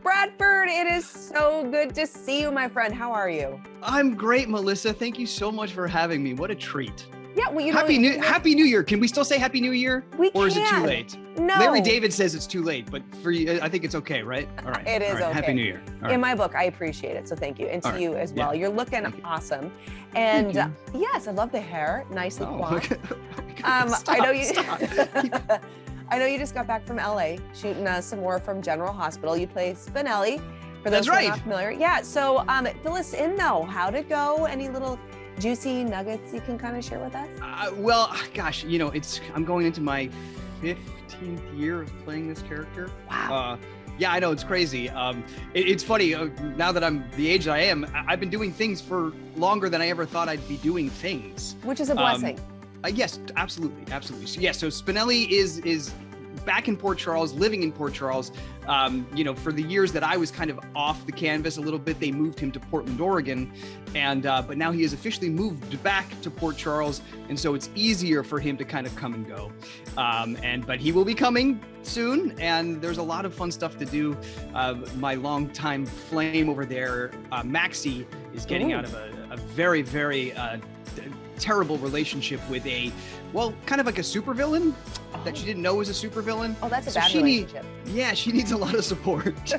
Bradford, it is so good to see you, my friend. How are you? I'm great, Melissa. Thank you so much for having me. What a treat. Yeah, well, Happy New Year. Can we still say Happy New Year? Or is it too late? No. Larry David says it's too late, but for you, I think it's okay, right? All right. It is okay. Happy New Year. In my book, I appreciate it. So thank you. And to you as well. You're looking awesome. And yes, I love the hair. Nicely coiffed. I know you. I know you just got back from LA shooting some more from General Hospital. You play Spinelli. For those who are not familiar. Yeah. So fill us in though. How'd it go? Any little juicy nuggets you can kind of share with us? Well, gosh, you know, I'm going into my 15th year of playing this character. Wow. Yeah, I know, it's crazy. It's funny, now that I'm the age I am, I've been doing things for longer than I ever thought I'd be doing things. Which is a blessing. Yes, absolutely. So Spinelli is back in Port Charles, living in Port Charles. You know, for the years that I was kind of off the canvas a little bit, they moved him to Portland, Oregon. And but now he has officially moved back to Port Charles. And so it's easier for him to kind of come and go. But he will be coming soon. And there's a lot of fun stuff to do. My longtime flame over there, Maxie, is getting out of a very, very terrible relationship with kind of like a supervillain that she didn't know was a supervillain. Oh, that's a bad relationship. She needs a lot of support.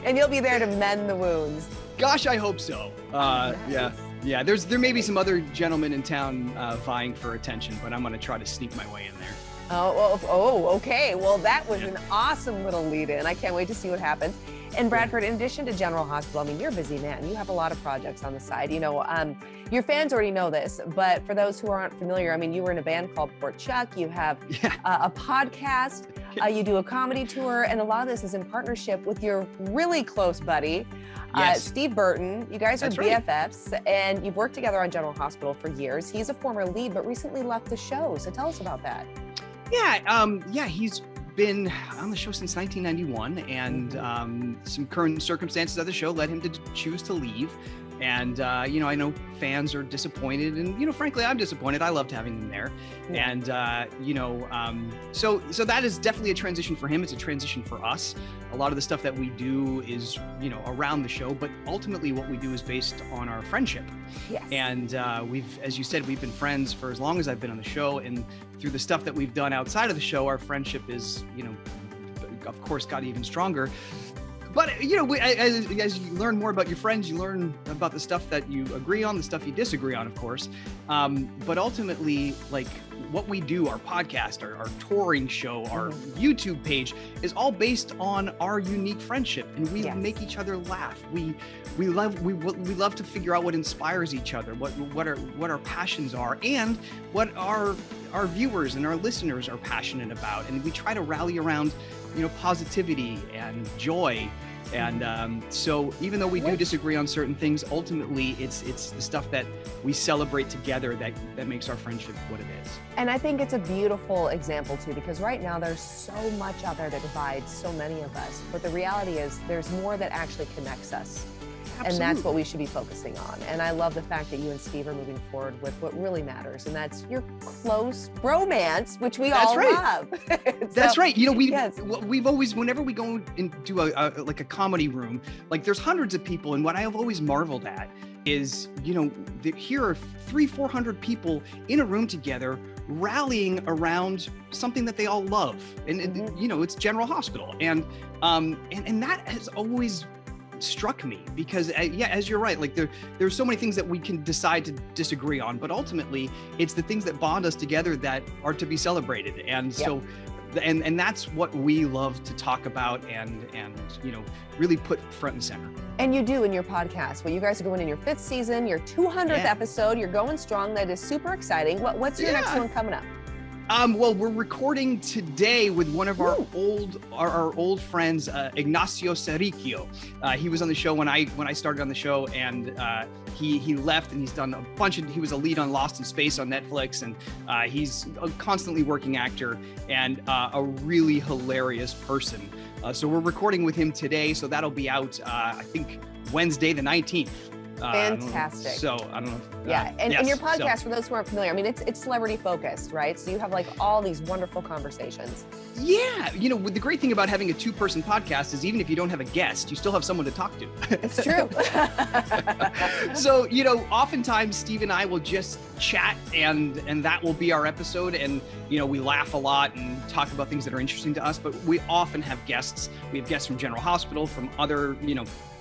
And you'll be there to mend the wounds. Gosh, I hope so. Nice. Yeah. There may be some other gentlemen in town vying for attention, but I'm going to try to sneak my way in there. Okay. Well, that was an awesome little lead-in. I can't wait to see what happens. And Bradford, in addition to General Hospital, I mean, you're a busy man. You have a lot of projects on the side. You know, your fans already know this, but for those who aren't familiar, I mean, you were in a band called Port Chuck. You have a podcast. You do a comedy tour, and a lot of this is in partnership with your really close buddy, Steve Burton. You guys are BFFs, and you've worked together on General Hospital for years. He's a former lead, but recently left the show. So tell us about that. He's been on the show since 1991, and some current circumstances of the show led him to choose to leave. And you know, I know fans are disappointed, and you know, frankly, I'm disappointed. I loved having him there, and you know, so that is definitely a transition for him. It's a transition for us. A lot of the stuff that we do is, you know, around the show, but ultimately, what we do is based on our friendship. Yes. And as you said, we've been friends for as long as I've been on the show, and through the stuff that we've done outside of the show, our friendship is, you know, of course, got even stronger. But, you know, as you learn more about your friends, you learn about the stuff that you agree on, the stuff you disagree on, of course. But ultimately, like what we do, our podcast, our touring show, our YouTube page is all based on our unique friendship, and we make each other laugh. We love to figure out what inspires each other, what our passions are, and what our viewers and our listeners are passionate about. And we try to rally around, you know, positivity and joy. And so even though we do disagree on certain things, ultimately it's the stuff that we celebrate together that makes our friendship what it is. And I think it's a beautiful example too, because right now there's so much out there that divides so many of us. But the reality is there's more that actually connects us. Absolutely. And that's what we should be focusing on. And I love the fact that you and Steve are moving forward with what really matters. And that's your close bromance, which we all love. That's right. You know, we've always, whenever we go into a comedy room, like there's hundreds of people. And what I've always marveled at is, you know, here are 300-400 people in a room together rallying around something that they all love. And, you know, it's General Hospital. And that has always struck me because as you're right, like there's so many things that we can decide to disagree on, but ultimately it's the things that bond us together that are to be celebrated. And so and that's what we love to talk about and you know, really put front and center. And you do in your podcast. Well, you guys are going in your 5th season, your 200th episode. You're going strong. That is super exciting. What's your next one coming up? Well, we're recording today with one of our old friends, Ignacio Cerricchio. He was on the show when I started on the show, and he left, and he's done a bunch of. He was a lead on Lost in Space on Netflix, and he's a constantly working actor and a really hilarious person. So we're recording with him today, so that'll be out I think Wednesday the 19th. Fantastic. So I don't know. Yeah, and yes, your podcast, for those who aren't familiar, I mean, it's celebrity focused, right? So you have like all these wonderful conversations. Yeah, the great thing about having a 2-person podcast is even if you don't have a guest, you still have someone to talk to. It's true. So, oftentimes Steve and I will just chat and that will be our episode. And, we laugh a lot and talk about things that are interesting to us, but we often have guests. We have guests from General Hospital, from other,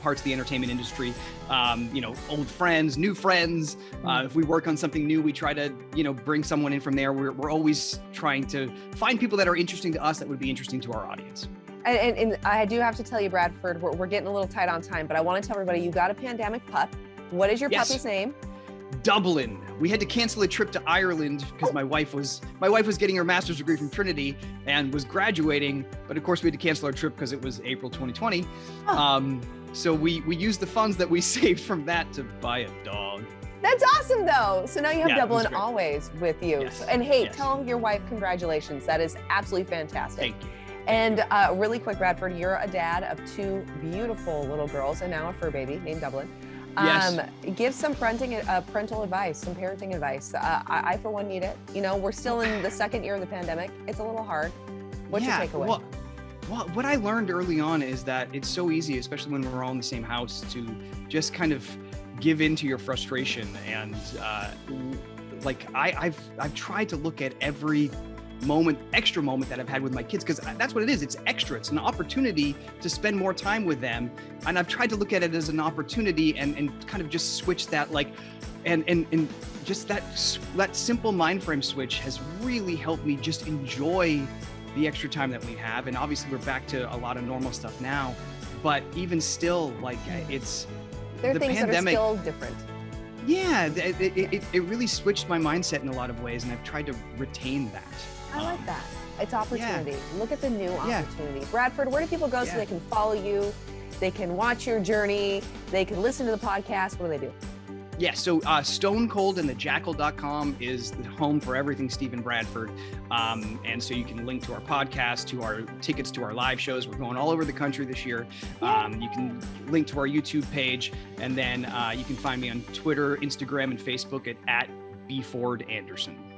parts of the entertainment industry, old friends, new friends. If we work on something new, we try to, bring someone in from there. We're always trying to find people that are interesting to us that would be interesting to our audience. And I do have to tell you, Bradford, we're getting a little tight on time, but I want to tell everybody you got a pandemic pup. What is your puppy's name? Dublin. We had to cancel a trip to Ireland because my wife was getting her master's degree from Trinity and was graduating, but of course we had to cancel our trip because it was April 2020. Oh. So we used the funds that we saved from that to buy a dog. That's awesome, though. So now you have Dublin always with you. Yes. And hey, tell your wife congratulations. That is absolutely fantastic. Thank you. And really quick, Bradford, you're a dad of 2 beautiful little girls and now a fur baby named Dublin. Yes. Give some parental advice, some parenting advice. I, for one, need it. We're still in the 2nd year of the pandemic. It's a little hard. What's your takeaway? Well, what I learned early on is that it's so easy, especially when we're all in the same house, to just kind of give in to your frustration. And I've tried to look at every extra moment that I've had with my kids, because that's what it is. It's extra. It's an opportunity to spend more time with them. And I've tried to look at it as an opportunity and kind of just switch that, and just that simple mind frame switch has really helped me just enjoy the extra time that we have. And obviously we're back to a lot of normal stuff now, but even still, it's there are the things pandemic, that are still different. Yeah, it really switched my mindset in a lot of ways, and I've tried to retain that. I like that. It's opportunity. Yeah. Look at the new opportunity. Bradford, where do people go so they can follow you? They can watch your journey. They can listen to the podcast. What do they do? Yeah, so stonecoldandthejackal.com is the home for everything Steve and Bradford. And so you can link to our podcast, to our tickets to our live shows. We're going all over the country this year. You can link to our YouTube page, and then you can find me on Twitter, Instagram, and Facebook at @BFordAnderson.